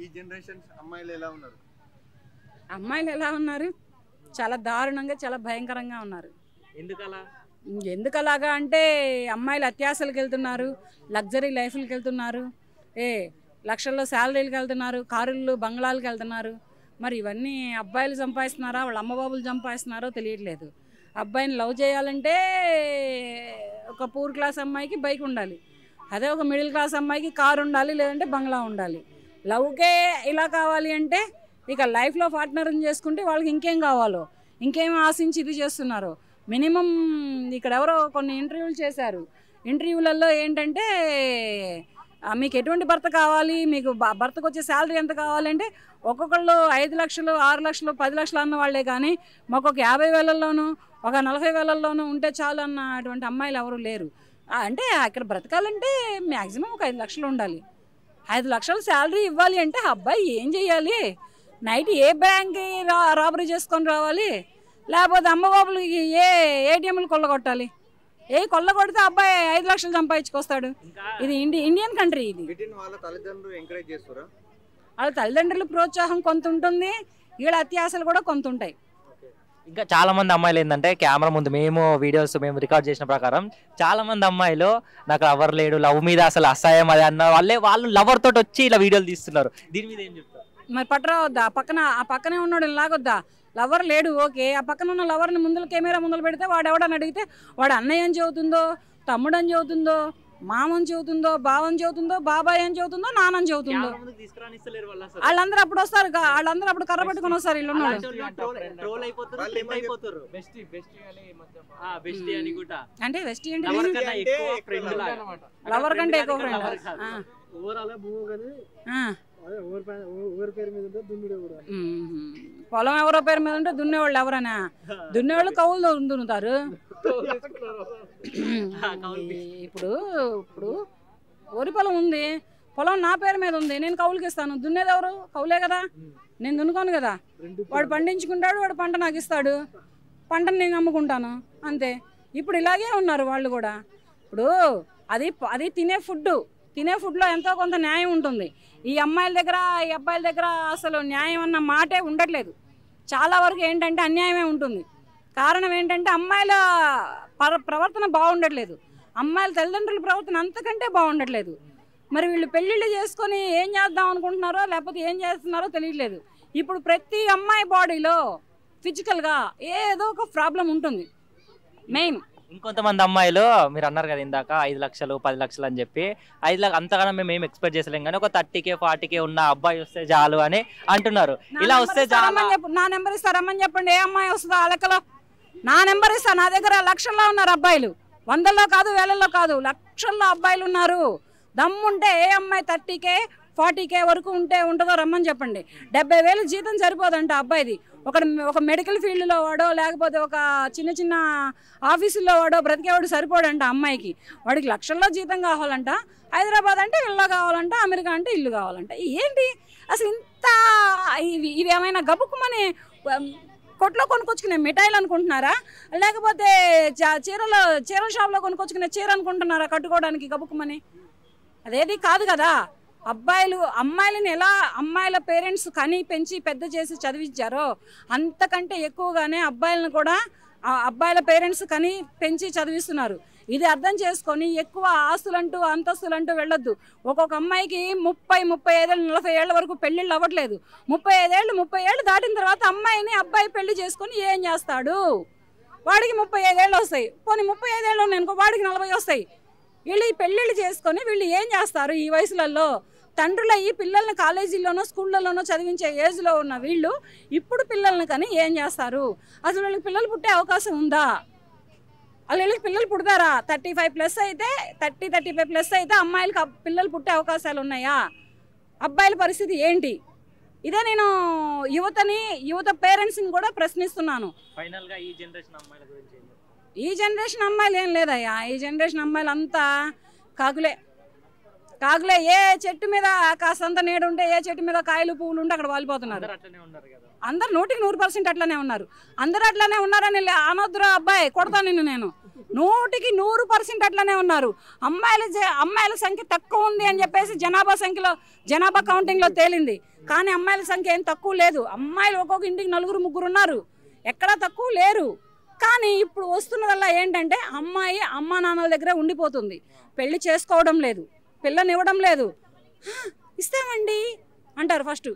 ఈ జనరేషన్ అమ్మాయిలు ఎలా ఉన్నారు? అమ్మాయిలు ఎలా ఉన్నారు? చాలా దారుణంగా, చాలా భయంకరంగా ఉన్నారు. ఎందుకలాగా అంటే అమ్మాయిలు అత్యాశలకు వెళ్తున్నారు, లగ్జరీ లైఫ్లకు వెళ్తున్నారు, లక్షల్లో శాలరీలకు వెళ్తున్నారు, కారులు బంగ్లాలకు వెళ్తున్నారు. మరి ఇవన్నీ అబ్బాయిలు సంపాదిస్తున్నారా, వాళ్ళ అమ్మబాబులు సంపాదిస్తున్నారో తెలియట్లేదు. అబ్బాయిని లవ్ చేయాలంటే ఒక పూర్ క్లాస్ అమ్మాయికి బైక్ ఉండాలి, అదే ఒక మిడిల్ క్లాస్ అమ్మాయికి కారు ఉండాలి, లేదంటే బంగ్లా ఉండాలి. లవ్కే ఇలా కావాలి అంటే ఇక లైఫ్లో పార్ట్నర్ని చేసుకుంటే వాళ్ళకి ఇంకేం కావాలో, ఇంకేం ఆశించి ఇది చేస్తున్నారు. మినిమం ఇక్కడ ఎవరో కొన్ని ఇంటర్వ్యూలు చేశారు. ఇంటర్వ్యూలలో ఏంటంటే మీకు ఎటువంటి భర్త కావాలి, మీకు భర్తకు వచ్చే శాలరీ ఎంత కావాలంటే ఒక్కొక్కళ్ళు 5 లక్షలు 6 లక్షలు 10 లక్షలు అన్న వాళ్ళే, కానీ మాకు ఒక 50,000లోనూ ఒక 40,000లోనూ ఉంటే చాలు అన్నటువంటి అమ్మాయిలు ఎవరు లేరు. అంటే అక్కడ బ్రతకాలంటే మ్యాక్సిమం ఒక 5 లక్షలు ఉండాలి. 5 లక్షలు శాలరీ ఇవ్వాలి అంటే అబ్బాయి ఏం చేయాలి? నైట్ ఏ బ్యాంక్కి రాబరీ చేసుకొని రావాలి, లేకపోతే అమ్మబాబులకి ఏటీఎంలు కొల్లగొట్టాలి. కొల్ల కొడితే అబ్బాయి 5 లక్షలు సంపాదించుకొస్తాడు. ఇది ఇండియన్ కంట్రీ. ఇది వాళ్ళ తల్లిదండ్రులు ఎంకరేజ్ చేస్తారా? వాళ్ళ తల్లిదండ్రుల ప్రోత్సాహం కొంత ఉంటుంది, వీళ్ళ అత్యాశలు కూడా కొంత ఉంటాయి. ఇంకా చాలా మంది అమ్మాయిలు ఏంటంటే కెమెరా ముందు మేము రికార్డ్ చేసిన ప్రకారం చాలా మంది అమ్మాయిలు నాకు లవర్ లేడు, లవ్ మీద అసలు అసహాయం అది అన్న వాళ్ళు లవర్ తోటి వచ్చి ఇలా వీడియోలు తీస్తున్నారు. దీని మీద ఏం చెప్తారు? మరి పట్టరా వద్దా? ఆ పక్కనే ఉన్నాడు లాగొద్దా? లవర్ లేడు ఓకే, ఆ పక్కన ఉన్న లవర్ని ముందులు కెమెరా ముందులు పెడితే వాడు ఎవడని అడిగితే వాడు అన్నయ్య అని చెబుతుందో, తమ్ముడు అని చెబుతుందో, మామని చెబుతుందో, బావని చెబుతుందో, బాబాయ్ అని చెబుతుందో, నాన్నని చెబుతుందో. వాళ్ళందరూ అప్పుడు వస్తారు, వాళ్ళందరూ అప్పుడు కర్ర పట్టుకొని వస్తారు. ఇల్లు అంటే వెస్టీ అంటే లవర్ కంటే ఎక్కువ ఫ్రెండ్. పొలం ఎవరో పేరు మీద ఉంటే దున్నేవాళ్ళు ఎవరైనా, దున్నేవాళ్ళు కౌలు దున్నుతారు. ఇప్పుడు వరి పొలం ఉంది, పొలం నా పేరు మీద ఉంది, నేను కౌలుకి ఇస్తాను. దున్నేది ఎవరు? కౌలే కదా, నేను దున్నుకోను కదా. వాడు పండించుకుంటాడు, వాడు పంట నాకు ఇస్తాడు, పంటను నేను అమ్ముకుంటాను, అంతే. ఇప్పుడు ఇలాగే ఉన్నారు వాళ్ళు కూడా. ఇప్పుడు అది తినే ఫుడ్లో ఎంతో కొంత న్యాయం ఉంటుంది. ఈ అమ్మాయిల దగ్గర ఈ అబ్బాయిల దగ్గర అసలు న్యాయం అన్న మాటే ఉండట్లేదు. చాలా వరకు ఏంటంటే అన్యాయమే ఉంటుంది. కారణం ఏంటంటే అమ్మాయిల ప్రవర్తన బాగుండట్లేదు, అమ్మాయిల తల్లిదండ్రుల ప్రవర్తన అంతకంటే బాగుండట్లేదు. మరి వీళ్ళు పెళ్ళిళ్ళు చేసుకొని ఏం చేద్దాం అనుకుంటున్నారో లేకపోతే ఏం చేస్తున్నారో తెలియట్లేదు. ఇప్పుడు ప్రతి అమ్మాయి బాడీలో ఫిజికల్గా ఏదో ఒక ప్రాబ్లం ఉంటుంది. మెయిన్ ఇంకొంతమంది అమ్మాయిలు మీరు అన్నారు కదా ఇందాక 5 లక్షలు 10 లక్షలు అని చెప్పి, 5 లక్షలు అంతగానో మేము ఏం ఎక్స్పెక్ట్ చేసలేం, కానీ ఒక 30K 40K ఉన్న అబ్బాయి వస్తే చాలు అని అంటున్నారు. ఇలా వస్తే నా నెంబర్ ఇస్తారమ్మని చెప్పండి, ఏ అమ్మాయి వస్తుందో ఆ లెక్కలో నా నెంబర్ ఇస్తా. నా దగ్గర లక్షల్లో ఉన్నారు అబ్బాయిలు, 100లో కాదు 1000లో కాదు, లక్షల్లో అబ్బాయిలు ఉన్నారు. దమ్ముంటే ఏ అమ్మాయి 30K 40K వరకు ఉంటుందో రమ్మని చెప్పండి. 70,000 జీతం సరిపోదంట అబ్బాయిది. ఒక మెడికల్ ఫీల్డ్లో వాడో లేకపోతే ఒక చిన్న ఆఫీసుల్లో వాడో బ్రతికేవాడు సరిపోడంట అమ్మాయికి. వాడికి లక్షల్లో జీతం కావాలంట. హైదరాబాద్ అంటే ఇల్లు కావాలంట, అమెరికా అంటే ఇల్లు కావాలంట. ఏంటి అసలు ఇంత? ఇవి ఏమైనా గబుక్కుమని కొట్లో కొనుక్కొచ్చుకునే మిఠాయిలు అనుకుంటున్నారా, లేకపోతే చీరల షాప్లో కొనుక్కొచ్చుకునే చీర అనుకుంటున్నారా కట్టుకోవడానికి గబుక్కుమని? అదేది కాదు కదా. అమ్మాయిలని ఎలా అమ్మాయిల పేరెంట్స్ కని పెంచి పెద్ద చేసి చదివించారో అంతకంటే ఎక్కువగానే అబ్బాయిలను కూడా అబ్బాయిల పేరెంట్స్ కని పెంచి చదివిస్తున్నారు. ఇది అర్థం చేసుకొని ఎక్కువ ఆస్తులంటూ అంతస్తులంటూ వెళ్ళొద్దు. ఒక్కొక్క అమ్మాయికి 30-35 ఏళ్ళు 40 ఏళ్ళ వరకు పెళ్ళిళ్ళు అవ్వట్లేదు. 30 ఏళ్ళు దాటిన తర్వాత అబ్బాయి పెళ్లి చేసుకొని ఏం చేస్తాడు? వాడికి 35 ఏళ్ళు వస్తాయి, పోనీ 35 ఏళ్ళు ఉన్నాయి అనుకో, వాడికి 40 వస్తాయి. వీళ్ళు ఈ పెళ్ళిళ్ళు చేసుకొని వీళ్ళు ఏం చేస్తారు? ఈ వయసులలో తండ్రులు ఈ పిల్లల్ని కాలేజీల్లోనో స్కూళ్ళలోనో చదివించే ఏజ్లో ఉన్న వీళ్ళు ఇప్పుడు పిల్లల్ని కానీ ఏం చేస్తారు? అసలు వీళ్ళకి పిల్లలు పుట్టే అవకాశం ఉందా? అసలు వీళ్ళకి పిల్లలు పుడతారా? 35+ అయితే 30-35+ అయితే అమ్మాయిలకు పిల్లలు పుట్టే అవకాశాలు ఉన్నాయా? అబ్బాయిల పరిస్థితి ఏంటి? ఇదే నేను యువత పేరెంట్స్ని కూడా ప్రశ్నిస్తున్నాను. ఫైనల్గా ఈ జనరేషన్ అమ్మాయిల గురించి ఈ జనరేషన్ అమ్మాయిలు ఏం లేదయ్యా. ఈ జనరేషన్ అమ్మాయిలు అంతా కాకులే. ఏ చెట్టు మీద కాస్తంత నీడ ఉంటే, ఏ చెట్టు మీద కాయలు పువ్వులు ఉంటే అక్కడ వాలిపోతున్నారు. అందరు 100% అట్లనే ఉన్నారు. అందరూ అట్లనే ఉన్నారని అనొద్దురా అబ్బాయి, కొడతాను నేను. 100కి 100% అట్లనే ఉన్నారు. అమ్మాయిల సంఖ్య తక్కువ ఉంది అని చెప్పేసి జనాభా కౌంటింగ్లో తేలింది. కానీ అమ్మాయిల సంఖ్య ఏం తక్కువ లేదు. అమ్మాయిలు ఒక్కొక్క ఇంటికి 4-3 ఉన్నారు, ఎక్కడా తక్కువ లేరు. కానీ ఇప్పుడు వస్తున్నదల్లా ఏంటంటే అమ్మాయి అమ్మా నాన్నల దగ్గర ఉండిపోతుంది, పెళ్లి చేసుకోవడం లేదు, పిల్లనివ్వడం లేదు. ఇస్తామండి అంటారు ఫస్ట్.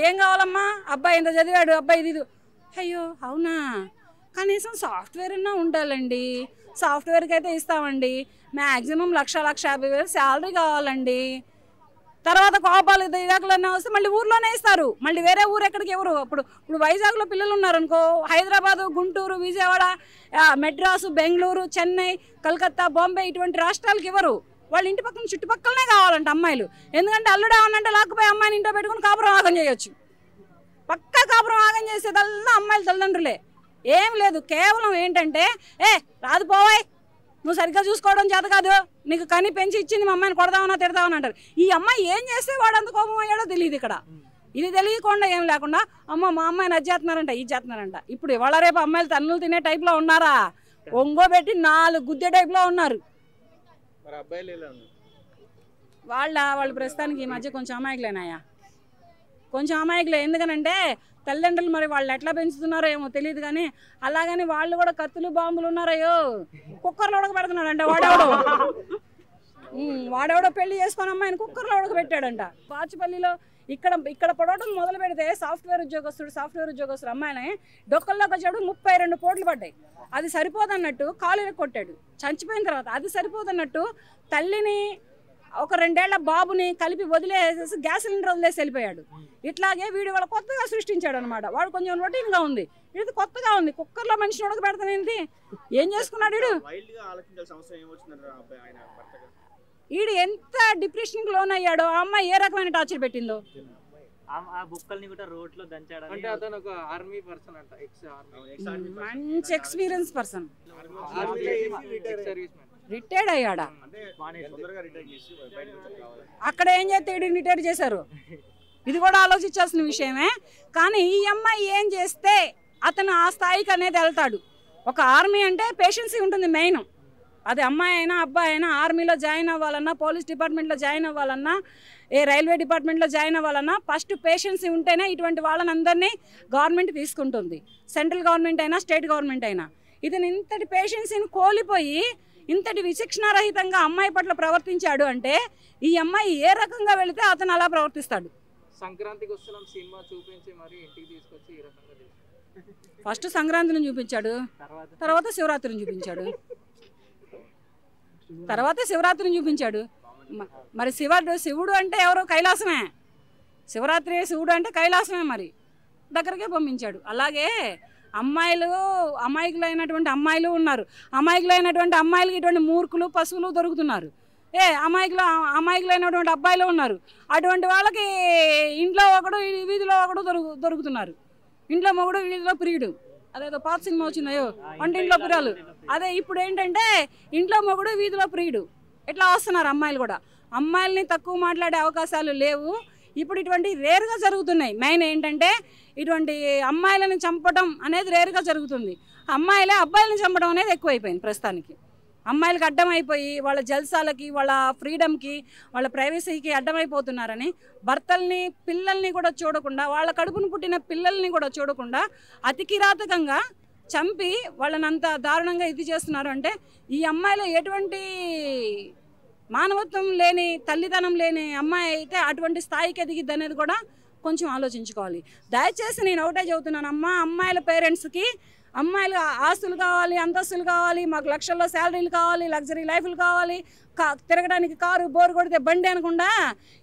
ఏం కావాలమ్మా, అబ్బాయి ఇంత చదివాడు, అబ్బాయి ఇది. అయ్యో అవునా, కనీసం సాఫ్ట్వేర్ అన్నా ఉండాలండి, సాఫ్ట్వేర్కి అయితే ఇస్తామండి, మ్యాక్సిమం 1,50,000 శాలరీ కావాలండి. తర్వాత కోపాలు ఇదాకులన్నా వస్తే మళ్ళీ ఊర్లోనే ఇస్తారు, మళ్ళీ వేరే ఊరు ఎక్కడికి ఎవరు. ఇప్పుడు వైజాగ్లో పిల్లలు ఉన్నారనుకో, హైదరాబాదు, గుంటూరు, విజయవాడ, మెడ్రాసు, బెంగళూరు, చెన్నై, కలకత్తా, బాంబే ఇటువంటి రాష్ట్రాలకు ఇవ్వరు. వాళ్ళ ఇంటి పక్కన చుట్టుపక్కలనే కావాలంట అమ్మాయిలు. ఎందుకంటే అల్లుడు ఏమన్నంటే లాక్కుపోయి అమ్మాయిని ఇంట్లో పెట్టుకుని కాపురం ఆగం చేయొచ్చు. పక్కా కాపురం ఆగం చేసేదల్లా అమ్మాయిల తల్లిదండ్రులే. ఏం లేదు, కేవలం ఏంటంటే రాదు పోవాయి, నువ్వు సరిగ్గా చూసుకోవడం చేత కాదు, నీకు కని పెంచి ఇచ్చింది మా అమ్మాయిని కొడదామన్నా తిడదామని అంటారు. ఈ అమ్మాయి ఏం చేస్తే వాడు అంత కోపం అయ్యాడో తెలియదు. ఇక్కడ ఇది తెలియకుండా ఏం లేకుండా అమ్మ మా అమ్మాయిని అది చేస్తున్నారంట, ఇది చేస్తున్నారంట. ఇప్పుడు ఇవాళ రేపు అమ్మాయిలు తన్నులు తినే టైప్లో ఉన్నారా, ఒంగోబెట్టి 4 గుద్దే టైప్లో ఉన్నారు. వాళ్ళు ప్రస్తుతానికి ఈ మధ్య కొంచెం అమాయకులేనాయా, కొంచెం అమాయకులే. ఎందుకనంటే తల్లిదండ్రులు మరి వాళ్ళు ఎట్లా పెంచుతున్నారో ఏమో తెలియదు, కానీ అలాగని వాళ్ళు కూడా కత్తులు బాంబులు ఉన్నారయ్యో. కుక్కర్లో ఉడకబెడుతున్నాడంట వాడెవడో పెళ్లి చేసుకొని అమ్మాయిని కుక్కర్లో ఉడకబెట్టాడంట. బాచుపల్లిలో ఇక్కడ పొడవటం మొదలు పెడితే సాఫ్ట్వేర్ ఉద్యోగస్తుడు అమ్మాయిని డొక్కల్లోకి వచ్చాడు, 32 పోట్లు పడ్డాయి. అది సరిపోదన్నట్టు కాలు కొట్టాడు చచ్చిపోయిన తర్వాత. అది సరిపోదన్నట్టు తల్లిని ఒక 2 ఏళ్ల బాబుని కలిపి వదిలేసేసి గ్యాస్ సిలిండర్ వదిలేసి వెళ్ళిపోయాడు. ఇట్లాగే వీడు వాళ్ళు కొత్తగా సృష్టించాడు అనమాట. వాడు కొంచెం రొటీన్గా ఉంది, ఇది కొత్తగా ఉంది. కుక్కర్లో మనిషిని ఉడకబెడతానేంటి, ఏం చేసుకున్నాడు వీడు ఎంత డిప్రెషన్కి లోన్ అయ్యాడో, ఆ అమ్మాయి ఏ రకమైన టార్చర్ పెట్టిందో. మంచి ఎక్స్పీరియన్స్ పర్సన్, రిటైర్డ్ అయ్యాడా. అక్కడ ఏం చేస్తే వీడిని రిటైర్ చేశారు, ఇది కూడా ఆలోచించాల్సిన విషయమే. కానీ ఈ అమ్మాయి ఏం చేస్తే అతను ఆ స్థాయికి అనేది వెళ్తాడు. ఒక ఆర్మీ అంటే పేషెన్సీ ఉంటుంది మెయిన్. అది అమ్మాయి అయినా అబ్బాయి అయినా ఆర్మీలో జాయిన్ అవ్వాలన్నా, పోలీస్ డిపార్ట్మెంట్లో జాయిన్ అవ్వాలన్నా, రైల్వే డిపార్ట్మెంట్లో జాయిన్ అవ్వాలన్నా ఫస్ట్ పేషెన్సీ ఉంటేనే ఇటువంటి వాళ్ళని అందరినీ గవర్నమెంట్ తీసుకుంటుంది. సెంట్రల్ గవర్నమెంట్ అయినా స్టేట్ గవర్నమెంట్ అయినా. ఇతను ఇంతటి పేషెన్సీని కోల్పోయి ఇంతటి విచక్షణారహితంగా అమ్మాయి పట్ల ప్రవర్తించాడు అంటే ఈ అమ్మాయి ఏ రకంగా వెళితే అతను అలా ప్రవర్తిస్తాడు. సంక్రాంతికి వస్తున్నాం సినిమా చూపించి మరి ఇంటికి తీసుకొచ్చి ఈ రకంగా ఫస్ట్ సంక్రాంతిని చూపించాడు, తర్వాత శివరాత్రిని చూపించాడు, మరి శివుడు అంటే ఎవరో కైలాసమే, శివరాత్రి శివుడు అంటే కైలాసమే, మరి దగ్గరకే పంపించాడు. అలాగే అమాయకులైనటువంటి అమ్మాయిలు ఉన్నారు. అమాయకులైనటువంటి అమ్మాయిలకి ఇటువంటి మూర్ఖులు పశువులు దొరుకుతున్నారు. అమాయకులైనటువంటి అబ్బాయిలు ఉన్నారు. అటువంటి వాళ్ళకి ఇంట్లో ఒకడు వీధిలో ఒకడు దొరుకుతున్నారు. ఇంట్లో మొగుడు వీధిలో ప్రియుడు. అదేదో పాత సినిమా వచ్చిందయ్యో, వంటింట్లో పిల్లలు. అదే ఇప్పుడు ఏంటంటే ఇంట్లో మొగుడు వీధిలో ప్రియుడు. ఇట్లా వస్తున్నారు అమ్మాయిలు కూడా. అమ్మాయిల్ని తక్కువ మాట్లాడే అవకాశాలు లేవు. ఇప్పుడు ఇటువంటి రేరుగా జరుగుతున్నాయి. మెయిన్ ఏంటంటే ఇటువంటి అమ్మాయిలను చంపడం అనేది రేరుగా జరుగుతుంది. అమ్మాయిలే అబ్బాయిలను చంపడం అనేది ఎక్కువైపోయింది ప్రస్తుతానికి. అమ్మాయిలకు అడ్డమైపోయి వాళ్ళ జల్సాలకి, వాళ్ళ ఫ్రీడమ్కి, వాళ్ళ ప్రైవసీకి అడ్డమైపోతున్నారని భర్తల్ని పిల్లల్ని కూడా చూడకుండా, వాళ్ళ కడుపును పుట్టిన పిల్లల్ని కూడా చూడకుండా అతి కిరాతకంగా చంపి వాళ్ళని అంత దారుణంగా ఇది చేస్తున్నారు. అంటే ఈ అమ్మాయిలో ఎటువంటి మానవత్వం లేని, తల్లిదనం లేని అమ్మాయి అయితే అటువంటి స్థాయికి ఎదిగిద్ది అనేది కూడా కొంచెం ఆలోచించుకోవాలి. దయచేసి నేను ఒకటే చెబుతున్నాను, అమ్మాయిల పేరెంట్స్కి అమ్మాయిలు ఆస్తులు కావాలి, అంతస్తులు కావాలి, మాకు లక్షల్లో శాలరీలు కావాలి, లగ్జరీ లైఫ్లు కావాలి, తిరగడానికి కారు, బోరు కొడితే బండి అనకుండా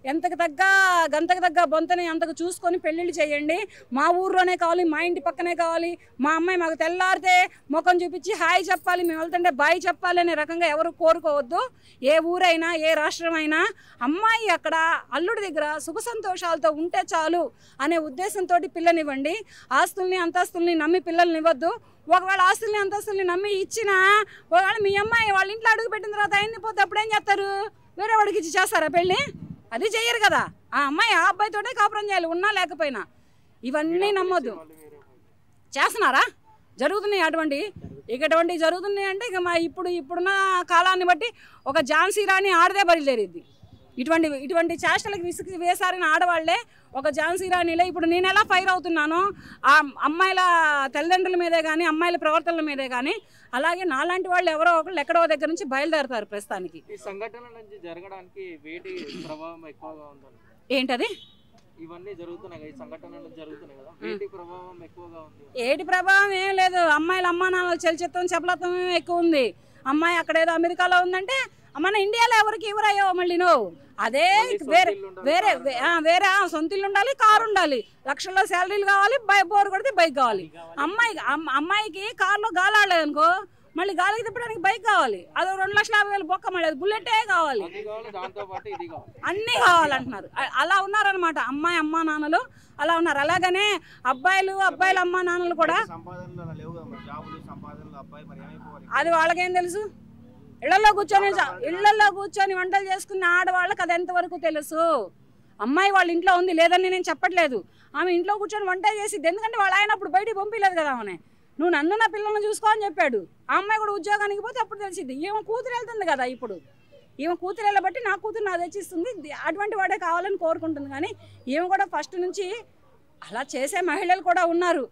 గంతకు తగ్గ బొంతని అంతకు చూసుకొని పెళ్ళిళ్ళు చేయండి. మా ఊర్లోనే కావాలి, మా ఇంటి పక్కనే కావాలి, మా అమ్మాయి మాకు తెల్లారితే ముఖం చూపించి హాయ్ చెప్పాలి, మేము వెళ్తుంటే బాయ్ చెప్పాలి అనే రకంగా ఎవరు కోరుకోవద్దు. ఏ ఊరైనా ఏ రాష్ట్రమైనా అమ్మాయి అక్కడ అల్లుడి దగ్గర సుఖ సంతోషాలతో ఉంటే చాలు అనే ఉద్దేశంతో పిల్లనివ్వండి. ఆస్తుల్ని అంతస్తుల్ని నమ్మి పిల్లల్ని ఇవ్వద్దు. ఒకవేళ ఆస్తుల్ని అంతస్తుల్ని నమ్మి ఇచ్చినా ఒకవేళ మీ అమ్మాయి వాళ్ళ ఇంట్లో అడుగు పెట్టిన తర్వాత అయింది పోతే అప్పుడేం చేస్తారు? వేరే వాడికి ఇచ్చి చేస్తారా పెళ్ళి? అది చెయ్యరు కదా. ఆ అమ్మాయి ఆ అబ్బాయితోనే కాపురం చేయాలి, ఉన్నా లేకపోయినా. ఇవన్నీ నమ్మొద్దు. చేస్తున్నారా? జరుగుతున్నాయి అటువంటి. ఇక ఇటువంటివి జరుగుతున్నాయి అంటే ఇక మా ఇప్పుడున్న కాలాన్ని బట్టి ఒక ఝాన్సీ రాణి ఆడదే బయలుదేరిద్ది. ఇటువంటి చేష్టలకు విసిగి వేసారిన ఆడవాళ్లే ఒక ఝాన్సీ రాణిలే. ఇప్పుడు నేను ఎలా ఫైర్ అవుతున్నానో ఆ అమ్మాయిల తల్లిదండ్రుల మీదే కానీ అమ్మాయిల ప్రవర్తనల మీదే కానీ, అలాగే నాలాంటి వాళ్ళు ఎవరో ఒకళ్ళు ఎక్కడో దగ్గర నుంచి బయలుదేరుతారు. ప్రస్తుతానికి ఈ సంఘటన నుంచి జరగడానికి వేటి ప్రభావం ఎక్కువగా ఉందని? ఏంటది? ఇవన్నీ జరుగుతున్నాయి, ఈ సంఘటనలు జరుగుతున్నాయి కదా, వేటి ప్రభావం ఎక్కువగా ఉంది? ఏటి ప్రభావం ఏం లేదు. అమ్మాయిల అమ్మా నాన్నలు చలచిత్రం చపలత్వం ఎక్కువ ఉంది. అమ్మాయి అక్కడేదో అమెరికాలో ఉందంటే మన ఇండియాలో ఎవరికి ఇవ్వరయ్యో మళ్ళీ నువ్వు అదే వేరే సొంత ఇల్లు ఉండాలి, కారు ఉండాలి, లక్షల్లో శాలరీలు కావాలి, బోర్ కొడితే బైక్ కావాలి. అమ్మాయికి కారులో గాలి ఆడలేదు అనుకో, మళ్ళీ గాలికి తిప్పడానికి బైక్ కావాలి, అది 2,50,000 బొక్క, మళ్ళీ అది బుల్లెటే కావాలి, అన్నీ కావాలంటున్నారు. అలా ఉన్నారనమాట అమ్మా నాన్నలు అలా ఉన్నారు. అలాగనే అబ్బాయిల అమ్మా నాన్నలు కూడా అది వాళ్ళకేం తెలుసు? ఇళ్లలో కూర్చొని వంటలు చేసుకున్న ఆడవాళ్ళకి అది ఎంతవరకు తెలుసు? అమ్మాయి వాళ్ళ ఇంట్లో ఉంది లేదని నేను చెప్పట్లేదు. ఆమె ఇంట్లో కూర్చొని వంట చేసిద్ది, ఎందుకంటే వాళ్ళ ఆయన అప్పుడు బయటికి పంపించలేదు కదా. ఆమె నువ్వు నన్ను నా పిల్లల్ని చూసుకో అని చెప్పాడు. ఆ అమ్మాయి కూడా ఉద్యోగానికి పోతే అప్పుడు తెలిసిద్ది. ఈమె కూతురు వెళ్తుంది కదా, ఇప్పుడు ఈమె కూతురు వెళ్ళబట్టి నా కూతురు నాకు తెచ్చిస్తుంది, అటువంటి వాడే కావాలని కోరుకుంటుంది. కానీ ఈమె కూడా ఫస్ట్ నుంచి అలా చేసే మహిళలు కూడా ఉన్నారు.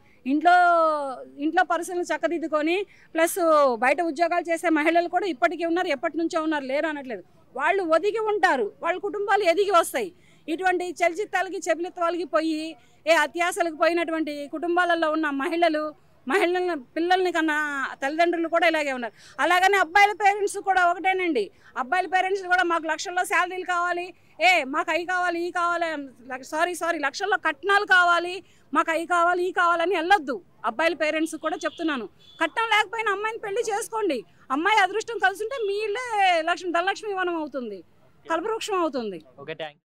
ఇంట్లో పరిస్థితులను చక్కదిద్దుకొని ప్లస్ బయట ఉద్యోగాలు చేసే మహిళలు కూడా ఇప్పటికీ ఉన్నారు, ఎప్పటి నుంచో ఉన్నారు, లేరు అనట్లేదు. వాళ్ళు ఒదిగి ఉంటారు, వాళ్ళ కుటుంబాలు ఎదిగి వస్తాయి. ఇటువంటి చలచిత్రాలకి చెబిలిత్వాలకి పోయి అత్యాశలకు పోయినటువంటి కుటుంబాలలో ఉన్న పిల్లల్ని కన్నా తల్లిదండ్రులు కూడా ఇలాగే ఉన్నారు. అలాగనే అబ్బాయిల పేరెంట్స్ కూడా ఒకటేనండి. అబ్బాయిల పేరెంట్స్ కూడా మాకు లక్షల్లో శాలరీలు కావాలి, మాకు అవి కావాలి ఈ కావాలి, సారీ లక్షల్లో కట్నాలు కావాలి, మాకు అవి కావాలి ఈ కావాలని వెళ్ళొద్దు. అబ్బాయిల పేరెంట్స్ కూడా చెప్తున్నాను, కట్నం లేకపోయినా అమ్మాయిని పెళ్లి చేసుకోండి. అమ్మాయి అదృష్టం కలిసి ఉంటే మీ ఇల్లే ధనలక్ష్మి వనం అవుతుంది, కల్పవృక్షం అవుతుంది. Okay, thank you.